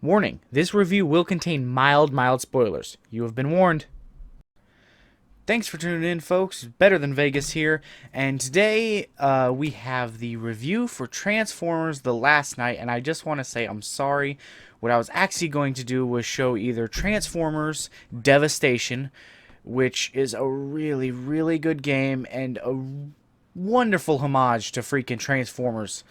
Warning, this review will contain mild spoilers. You have been warned. Thanks for tuning in, folks. Better Than Vegas here, and today we have the review for Transformers The Last Night, and I just want to say I'm sorry. What I was actually going to do was show either Transformers Devastation, which is a really good game and a wonderful homage to freaking Transformers,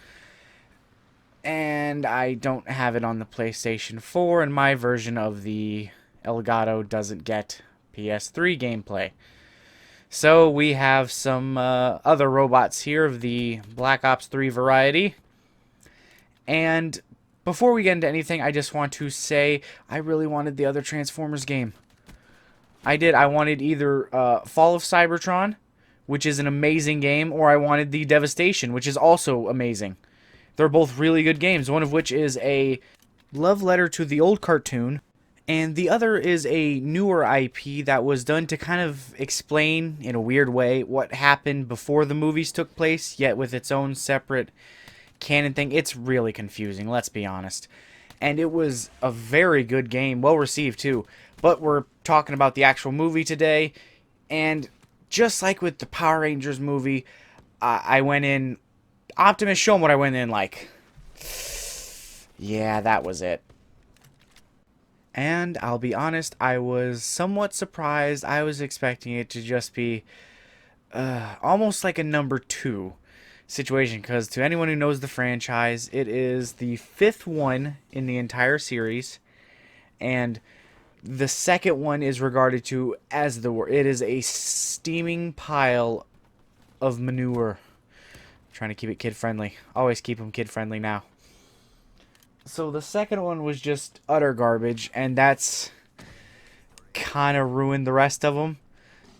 and I don't have it on the PlayStation 4, and my version of the Elgato doesn't get PS3 gameplay. So we have some other robots here of the Black Ops 3 variety. And before we get into anything, I just want to say I really wanted the other Transformers game. I did. I wanted either Fall of Cybertron, which is an amazing game, or I wanted the Devastation, which is also amazing. They're both really good games, one of which is a love letter to the old cartoon, and the other is a newer IP that was done to kind of explain, in a weird way, what happened before the movies took place, yet with its own separate canon thing. It's really confusing, let's be honest. And it was a very good game, well received too. But we're talking about the actual movie today, and just like with the Power Rangers movie, I went in Optimus, show him what I went in like. Yeah, that was it. And I'll be honest, I was somewhat surprised. I was expecting it to just be almost like a number 2 situation, because to anyone who knows the franchise, it is the 5th one in the entire series, and the second one is regarded to as the worst. It is a steaming pile of manure. Trying to keep it kid-friendly. Always keep them kid-friendly now. So the second one was just utter garbage, and that's kind of ruined the rest of them.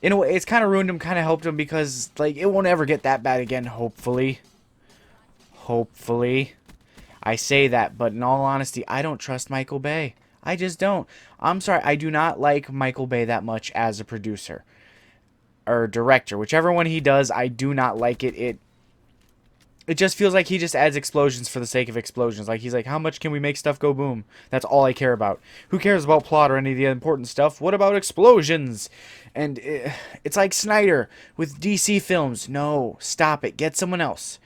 In a way, it's kind of ruined them, kind of helped them, because like it won't ever get that bad again, hopefully. Hopefully. I say that, but in all honesty, I don't trust Michael Bay. I just don't. I'm sorry, I do not like Michael Bay that much as a producer. Or director. Whichever one he does, I do not like it. It just feels like he just adds explosions for the sake of explosions. Like, he's like, how much can we make stuff go boom? That's all I care about. Who cares about plot or any of the important stuff? What about explosions? And it's like Snyder with DC films. No, stop it. Get someone else.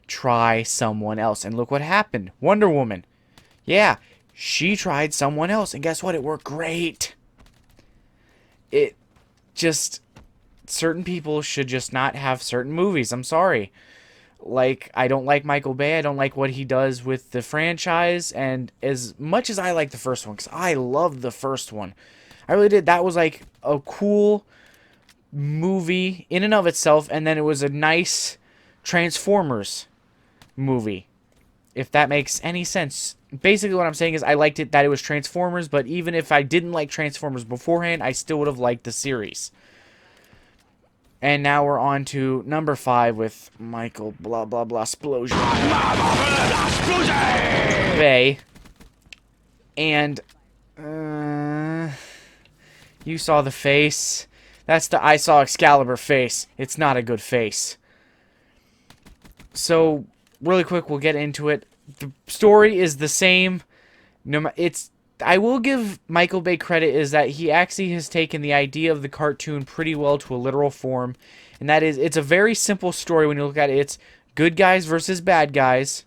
Try someone else. And look what happened. Wonder Woman. Yeah, she tried someone else. And guess what? It worked great. It just... Certain people should just not have certain movies. I'm sorry. Like, I don't like Michael Bay. I don't like what he does with the franchise. And as much as I like the first one, because I loved the first one, I really did. That was like a cool movie in and of itself. And then it was a nice Transformers movie, if that makes any sense. Basically what I'm saying is I liked it that it was Transformers, but even if I didn't like Transformers beforehand, I still would have liked the series. And now we're on to number 5 with Michael blah blah blah explosion Bay. And you saw the face. That's the I saw Excalibur face. It's not a good face. So really quick, we'll get into it. The story is the same. I will give Michael Bay credit is that he actually has taken the idea of the cartoon pretty well to a literal form. And that is, it's a very simple story when you look at it. It's good guys versus bad guys.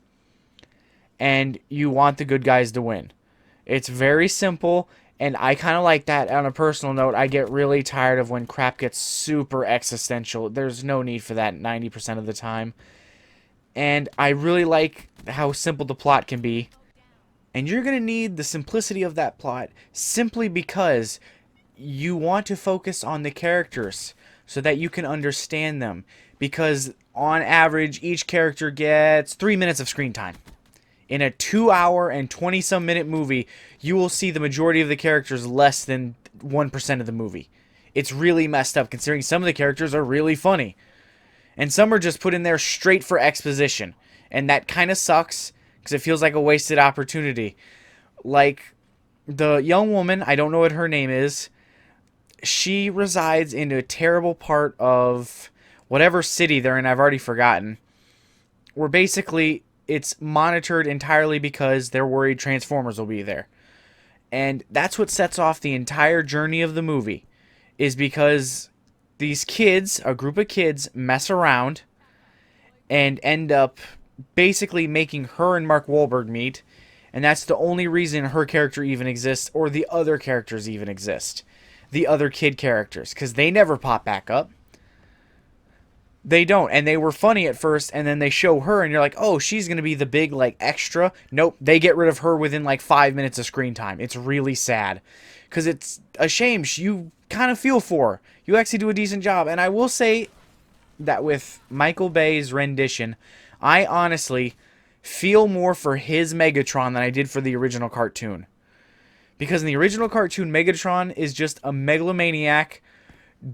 And you want the good guys to win. It's very simple. And I kind of like that. On a personal note, I get really tired of when crap gets super existential. There's no need for that 90% of the time. And I really like how simple the plot can be. And you're going to need the simplicity of that plot simply because you want to focus on the characters so that you can understand them. Because on average, each character gets 3 minutes of screen time. In a 2-hour and 20-some minute movie, you will see the majority of the characters less than 1% of the movie. It's really messed up considering some of the characters are really funny. And some are just put in there straight for exposition. And that kind of sucks. Because it feels like a wasted opportunity. Like, the young woman, I don't know what her name is, she resides in a terrible part of whatever city they're in, I've already forgotten, where basically it's monitored entirely because they're worried Transformers will be there. And that's what sets off the entire journey of the movie, is because these kids, a group of kids, mess around and end up basically making her and Mark Wahlberg meet. And that's the only reason her character even exists, or the other characters even exist. The other kid characters, because they never pop back up. They don't, and they were funny at first, and then they show her, and you're like, oh, she's going to be the big, like, extra. Nope, they get rid of her within, like, 5 minutes of screen time. It's really sad, because it's a shame. You kind of feel for her. You actually do a decent job, and I will say that with Michael Bay's rendition, I honestly feel more for his Megatron than I did for the original cartoon. Because in the original cartoon, Megatron is just a megalomaniac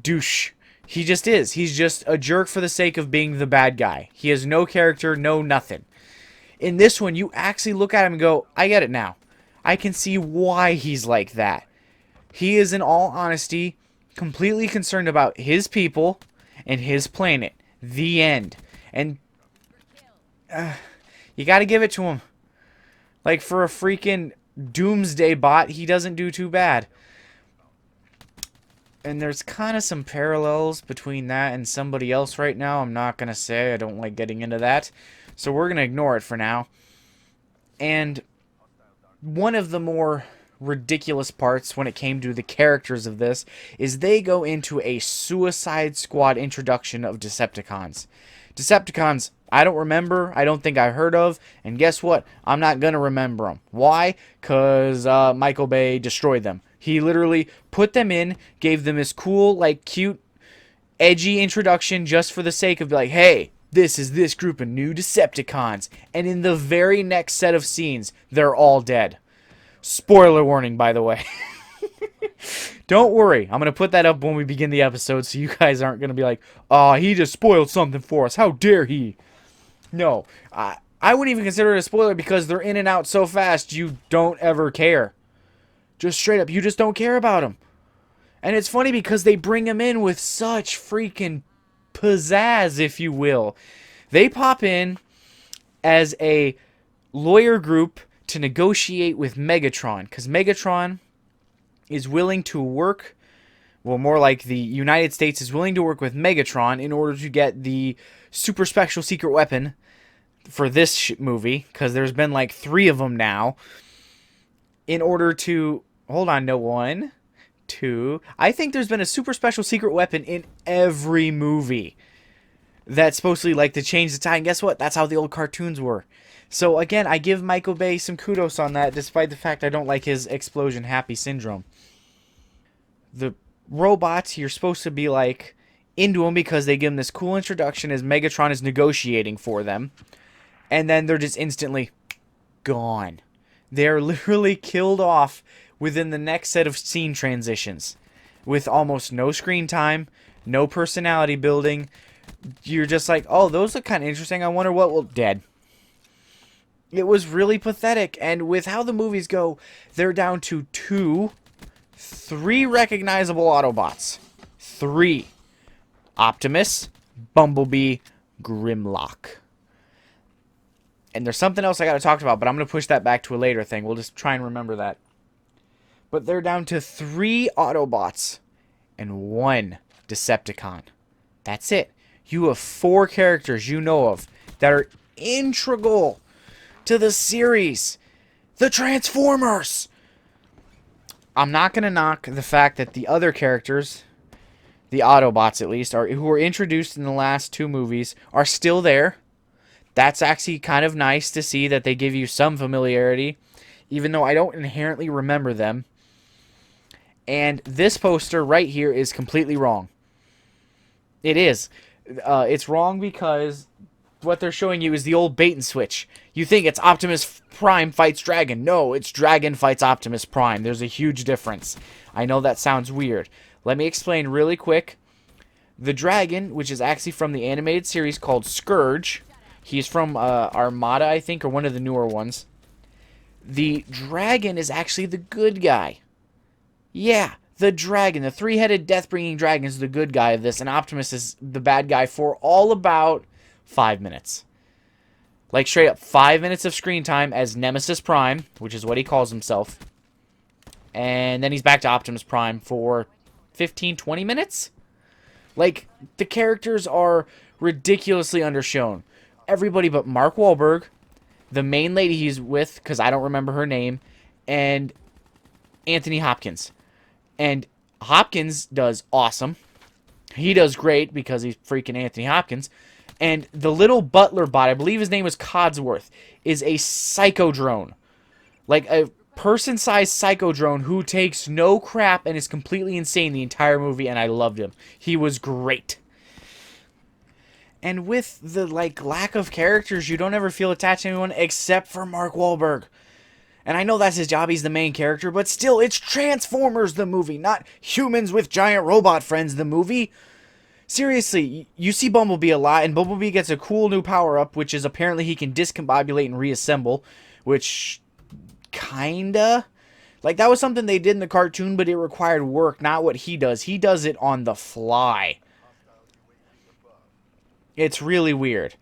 douche. He just is. He's just a jerk for the sake of being the bad guy. He has no character, no nothing. In this one, you actually look at him and go, I get it now. I can see why he's like that. He is, in all honesty, completely concerned about his people and his planet. The end. And you got to give it to him. Like, for a freaking doomsday bot, he doesn't do too bad. And there's kind of some parallels between that and somebody else right now. I'm not going to say. I don't like getting into that. So we're going to ignore it for now. And one of the more ridiculous parts when it came to the characters of this is they go into a Suicide Squad introduction of Decepticons. Decepticons, I don't remember. I don't think I heard of. And guess what? I'm not going to remember them. Why? Because Michael Bay destroyed them. He literally put them in, gave them this cool, like, cute, edgy introduction just for the sake of, like, hey, this is this group of new Decepticons. And in the very next set of scenes, they're all dead. Spoiler warning, by the way. Don't worry. I'm going to put that up when we begin the episode so you guys aren't going to be like, oh, he just spoiled something for us. How dare he? No. I wouldn't even consider it a spoiler because they're in and out so fast you don't ever care. Just straight up, you just don't care about them. And it's funny because they bring them in with such freaking pizzazz, if you will. They pop in as a lawyer group to negotiate with Megatron, because Megatron is willing to work, well, more like the United States is willing to work with Megatron in order to get the super special secret weapon for this movie, because there's been like 3 of them now, in order to, hold on, no, 1, 2, I think there's been a super special secret weapon in every movie that's supposedly like to change the tide, and guess what? That's how the old cartoons were. So again, I give Michael Bay some kudos on that, despite the fact I don't like his explosion happy syndrome. The robots, you're supposed to be like into them because they give them this cool introduction as Megatron is negotiating for them, and then they're just instantly gone. They're literally killed off within the next set of scene transitions with almost no screen time, no personality building. You're just like, oh, those look kind of interesting. I wonder what will... Dead. It was really pathetic. And with how the movies go, they're down to 3 recognizable Autobots. 3. Optimus, Bumblebee, Grimlock. And there's something else I got to talk about, but I'm going to push that back to a later thing. We'll just try and remember that. But they're down to 3 Autobots and 1 Decepticon. That's it. You have 4 characters you know of that are integral to the series. The Transformers! I'm not going to knock the fact that the other characters, the Autobots at least, who were introduced in the last 2 movies, are still there. That's actually kind of nice to see that they give you some familiarity, even though I don't inherently remember them. And this poster right here is completely wrong. It is. It's wrong because what they're showing you is the old bait and switch. You think it's Optimus Prime fights Dragon. No, it's Dragon fights Optimus Prime. There's a huge difference. I know that sounds weird. Let me explain really quick. The Dragon, which is actually from the animated series called Scourge, he's from Armada, I think, or one of the newer ones. The Dragon is actually the good guy. Yeah, the Dragon, the 3-headed death-bringing dragon is the good guy of this, and Optimus is the bad guy for all about 5 minutes. Like, straight up 5 minutes of screen time as Nemesis Prime, which is what he calls himself. And then he's back to Optimus Prime for 15, 20 minutes? Like, the characters are ridiculously undershown. Everybody but Mark Wahlberg, the main lady he's with, because I don't remember her name, and Anthony Hopkins. And Hopkins does awesome. He does great because he's freaking Anthony Hopkins. And the little butler bot, I believe his name is Codsworth, is a psychodrone. Like a person-sized psychodrone who takes no crap and is completely insane the entire movie, and I loved him. He was great. And with the lack of characters, you don't ever feel attached to anyone except for Mark Wahlberg. And I know that's his job, he's the main character, but still, it's Transformers the movie, not Humans with Giant Robot Friends the movie. Seriously, you see Bumblebee a lot, and Bumblebee gets a cool new power-up, which is apparently he can discombobulate and reassemble, which kinda... Like, that was something they did in the cartoon, but it required work, not what he does. He does it on the fly. It's really weird.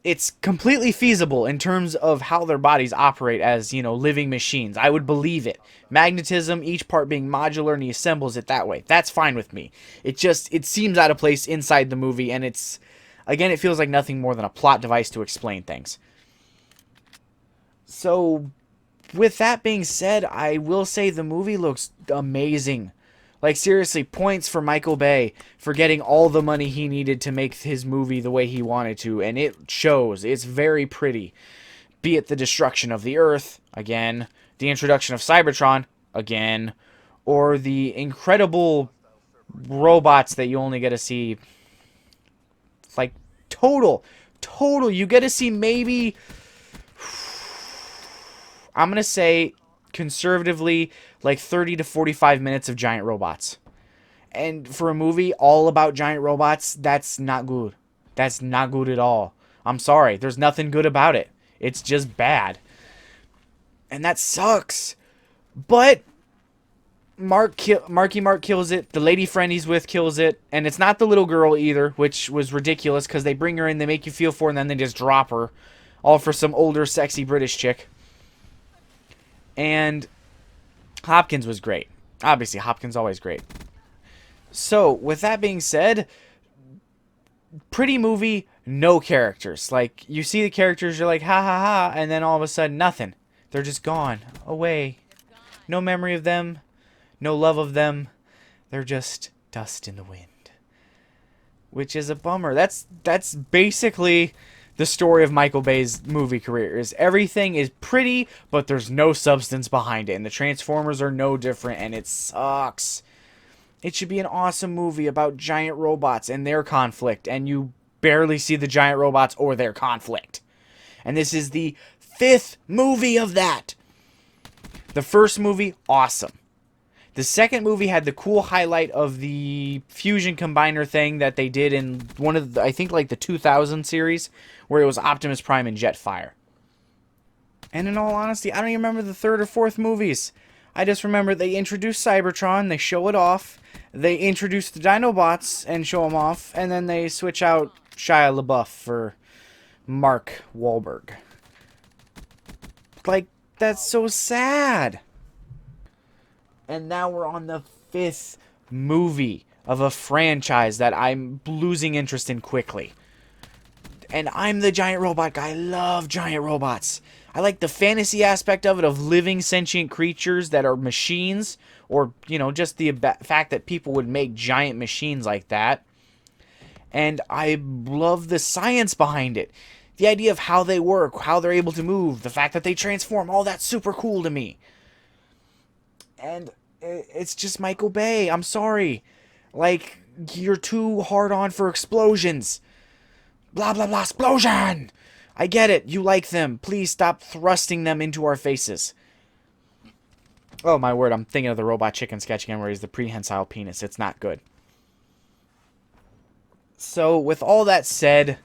It's completely feasible in terms of how their bodies operate as, living machines. I would believe it. Magnetism, each part being modular, and he assembles it that way. That's fine with me. It seems out of place inside the movie, and again, it feels like nothing more than a plot device to explain things. So, with that being said, I will say the movie looks amazing. Like, seriously, points for Michael Bay for getting all the money he needed to make his movie the way he wanted to, and it shows. It's very pretty. Be it the destruction of the Earth, again, the introduction of Cybertron, again, or the incredible robots that you only get to see, like, total, you get to see maybe, I'm going to say, conservatively, like 30 to 45 minutes of giant robots. And for a movie all about giant robots, that's not good. That's not good at all. I'm sorry. There's nothing good about it. It's just bad. And that sucks. But Marky Mark kills it. The lady friend he's with kills it. And it's not the little girl either, which was ridiculous because they bring her in, they make you feel for her, and then they just drop her. All for some older, sexy British chick. And Hopkins was great. Obviously, Hopkins always great. So, with that being said, pretty movie, no characters. Like, you see the characters, you're like, ha ha ha, and then all of a sudden, nothing. They're just gone, away. No memory of them, no love of them. They're just dust in the wind. Which is a bummer. That's basically the story of Michael Bay's movie career. Is everything is pretty, but there's no substance behind it. And the Transformers are no different, and it sucks. It should be an awesome movie about giant robots and their conflict, and you barely see the giant robots or their conflict. And this is the 5th movie of that. The first movie, awesome. The second movie had the cool highlight of the fusion combiner thing that they did in one of the, I think like the 2000 series, where it was Optimus Prime and Jetfire. And in all honesty, I don't even remember the 3rd or 4th movies. I just remember they introduced Cybertron, they show it off, they introduce the Dinobots and show them off, and then they switch out Shia LaBeouf for Mark Wahlberg. Like, that's so sad. And now we're on the 5th movie of a franchise that I'm losing interest in quickly. And I'm the giant robot guy. I love giant robots. I like the fantasy aspect of it, of living sentient creatures that are machines, or, just the fact that people would make giant machines like that. And I love the science behind it. The idea of how they work, how they're able to move, the fact that they transform, all that's super cool to me. And it's just Michael Bay. I'm sorry. Like, you're too hard on for explosions. Blah, blah, blah, explosion! I get it. You like them. Please stop thrusting them into our faces. Oh, my word. I'm thinking of the Robot Chicken sketch again where he's the prehensile penis. It's not good. So, with all that said,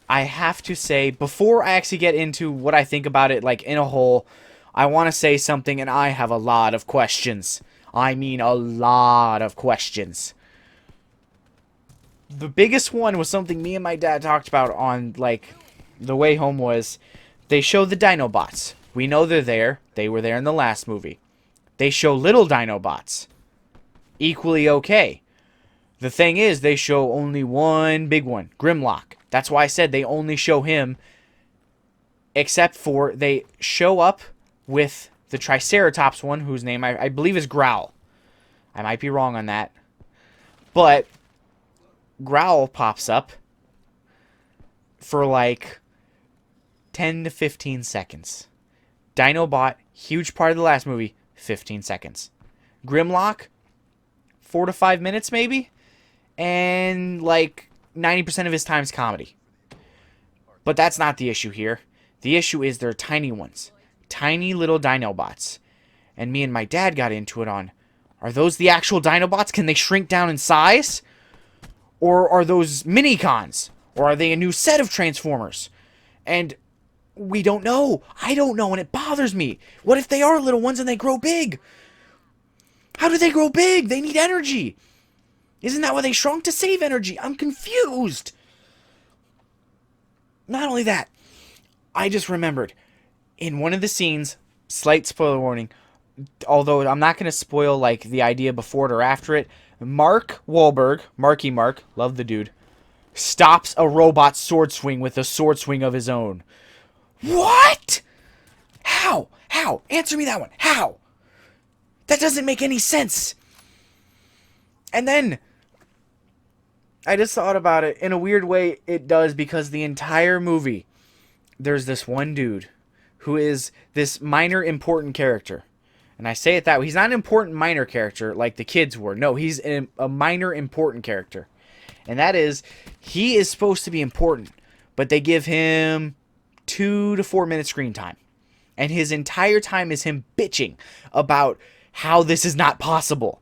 I have to say, before I actually get into what I think about it, like, in a whole, I want to say something, and I have a lot of questions. I mean, a lot of questions. The biggest one was something me and my dad talked about on, like, the way home was they show the Dinobots. We know they're there. They were there in the last movie. They show little Dinobots. Equally okay. The thing is, they show only one big one, Grimlock. That's why I said they only show him, except for they show up with the Triceratops one, whose name I believe is Growl. I might be wrong on that. But Growl pops up for like 10 to 15 seconds. Dinobot, huge part of the last movie, 15 seconds. Grimlock, 4 to 5 minutes maybe. And like 90% of his time's comedy. But that's not the issue here. The issue is they're tiny ones. Tiny little Dinobots. And me and my dad got into it on, are those the actual Dinobots? Can they shrink down in size? Or are those mini-cons? Or are they a new set of Transformers? And we don't know. I don't know, and it bothers me. What if they are little ones and they grow big? How do they grow big? They need energy. Isn't that why they shrunk? To save energy? I'm confused. Not only that, I just remembered, in one of the scenes, slight spoiler warning, although I'm not going to spoil like the idea before it or after it, Mark Wahlberg, Marky Mark, love the dude, stops a robot sword swing with a sword swing of his own. What? How? How? Answer me that one. How? That doesn't make any sense. And then I just thought about it. In a weird way, it does, because the entire movie, there's this one dude who is this minor important character. And I say it that way. He's not an important minor character like the kids were. No, he's a minor important character. And that is, he is supposed to be important, but they give him 2 to 4 minutes screen time. And his entire time is him bitching about how this is not possible.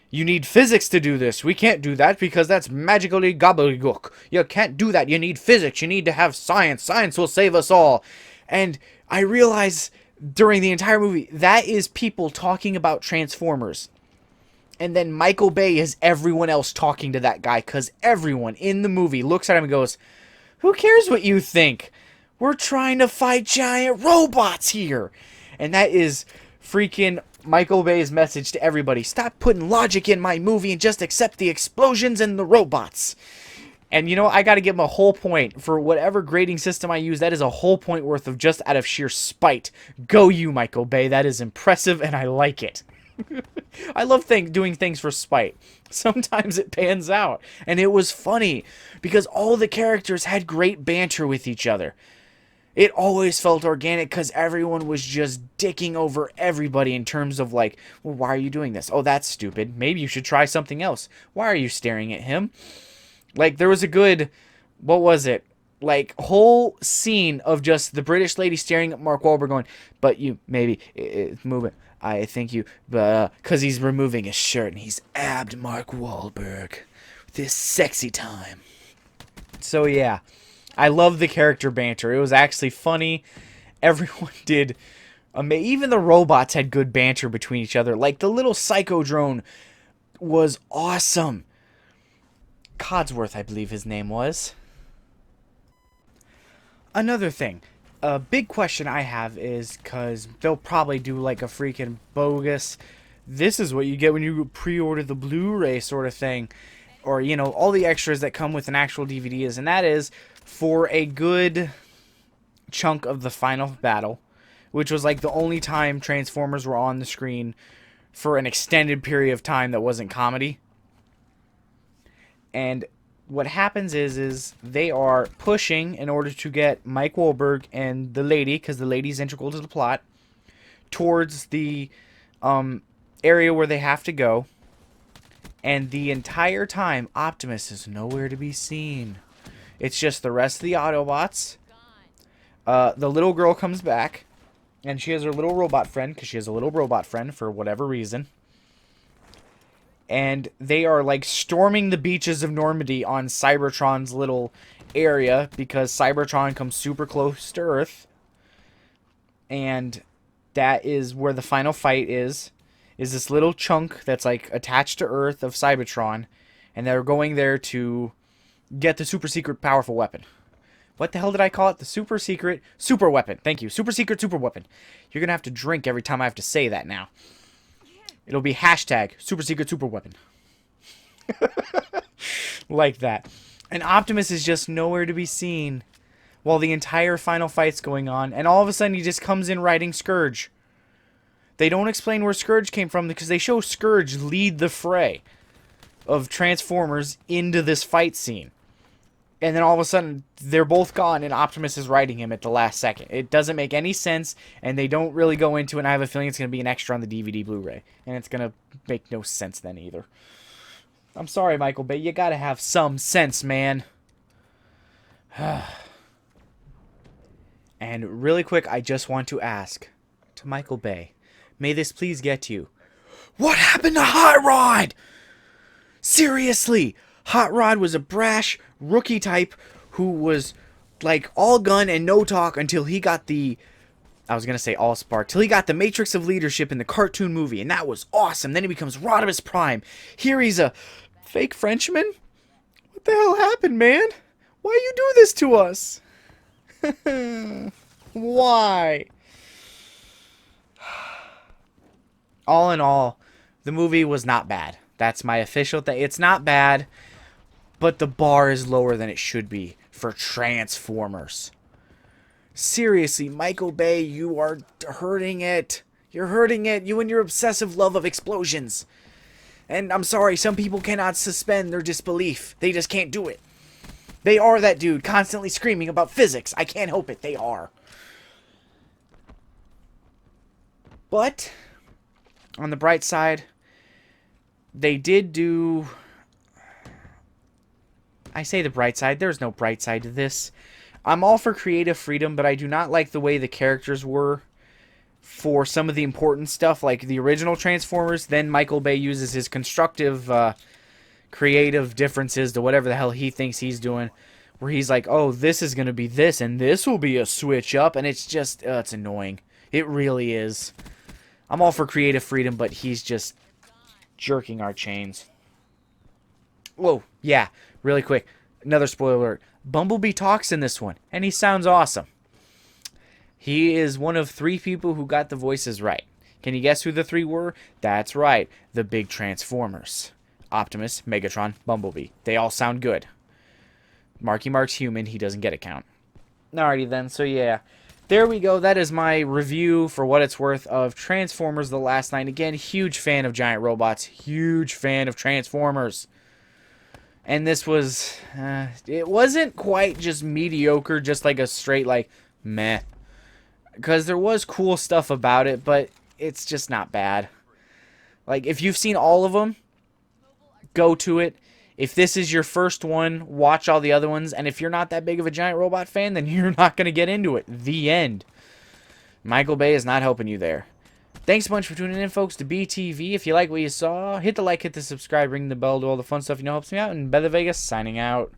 You need physics to do this. We can't do that because that's magically gobbledygook. You can't do that. You need physics. You need to have science. Science will save us all. And I realize during the entire movie, that is people talking about Transformers. And then Michael Bay is everyone else talking to that guy, because everyone in the movie looks at him and goes, who cares what you think? We're trying to fight giant robots here. And that is freaking Michael Bay's message to everybody. Stop putting logic in my movie and just accept the explosions and the robots. And you know, I got to give him a whole point for whatever grading system I use. That is a whole point worth of just out of sheer spite. Go you, Michael Bay. That is impressive and I like it. I love doing things for spite. Sometimes it pans out. And it was funny because all the characters had great banter with each other. It always felt organic because everyone was just dicking over everybody in terms of like, well, why are you doing this? Oh, that's stupid. Maybe you should try something else. Why are you staring at him? Like, there was a good, what was it? Like, whole scene of just the British lady staring at Mark Wahlberg going, but you, maybe, it's moving. I think you, because he's removing his shirt and he's abbed Mark Wahlberg with his sexy time. So, yeah. I love the character banter. It was actually funny. Everyone did. Even the robots had good banter between each other. Like, the little Psychodrone was awesome. Codsworth, I believe his name was. Another thing. A big question I have is, because they'll probably do like a freaking bogus, this is what you get when you pre-order the Blu-ray sort of thing. Or, you know, all the extras that come with an actual DVD is. And that is, for a good chunk of the final battle, which was like the only time Transformers were on the screen for an extended period of time that wasn't comedy. And what happens is they are pushing in order to get Mike Wahlberg and the lady, because the lady's integral to the plot, towards the area where they have to go. And the entire time, Optimus is nowhere to be seen. It's just the rest of the Autobots. The little girl comes back, and she has her little robot friend, because she has a little robot friend for whatever reason. And they are like storming the beaches of Normandy on Cybertron's little area, because Cybertron comes super close to Earth. And that is where the final fight is this little chunk that's like attached to Earth of Cybertron, and they're going there to get the super secret powerful weapon. what the hell did I call it? The super secret super weapon. Thank you. Super secret super weapon. You're going to have to drink every time I have to say that now. It'll be hashtag super secret super weapon. Like that. And Optimus is just nowhere to be seen while the entire final fight's going on. And all of a sudden he just comes in riding Scourge. They don't explain where Scourge came from because they show Scourge lead the fray of Transformers into this fight scene. And then all of a sudden, they're both gone, and Optimus is riding him at the last second. It doesn't make any sense, and they don't really go into it, and I have a feeling it's going to be an extra on the DVD Blu-ray. And it's going to make no sense then either. I'm sorry, Michael Bay. You got to have some sense, man. And really quick, I just want to ask to Michael Bay, may this please get to you. What happened to Hot Rod? Seriously, Hot Rod was a brash rookie type who was like all gun and no talk until he got the, I was going to say all spark, till he got the Matrix of Leadership in the cartoon movie, and that was awesome. Then he becomes Rodimus Prime. Here he's a fake Frenchman? What the hell happened, man? Why you do this to us? Why? All in all, the movie was not bad. That's my official thing. It's not bad, but the bar is lower than it should be for Transformers. Seriously, Michael Bay, you are hurting it. You're hurting it. You and your obsessive love of explosions. And I'm sorry, some people cannot suspend their disbelief. They just can't do it. They are that dude constantly screaming about physics. I can't help it. They are. But on the bright side, they did do... I say the bright side. There's no bright side to this. I'm all for creative freedom, but I do not like the way the characters were for some of the important stuff, like the original Transformers. Then Michael Bay uses his constructive, creative differences to whatever the hell he thinks he's doing, where he's like, oh, this is going to be this, and this will be a switch up, and it's just, it's annoying. It really is. I'm all for creative freedom, but he's just jerking our chains. Whoa, yeah, really quick. Another spoiler alert. Bumblebee talks in this one, and he sounds awesome. He is one of 3 people who got the voices right. Can you guess who the 3 were? That's right, the big Transformers. Optimus, Megatron, Bumblebee. They all sound good. Marky Mark's human, he doesn't get a count. Alrighty then, so yeah. There we go, that is my review, for what it's worth, of Transformers The Last Night. Again, huge fan of giant robots. Huge fan of Transformers. And this was, it wasn't quite just mediocre, just like a straight, like, meh. Because there was cool stuff about it, but it's just not bad. Like, if you've seen all of them, go to it. If this is your first one, watch all the other ones. And if you're not that big of a giant robot fan, then you're not going to get into it. The end. Michael Bay is not helping you there. Thanks a bunch for tuning in, folks, to BTV. If you like what you saw, hit the like, hit the subscribe, ring the bell, do all the fun stuff you know helps me out. And BetterThanVegas signing out.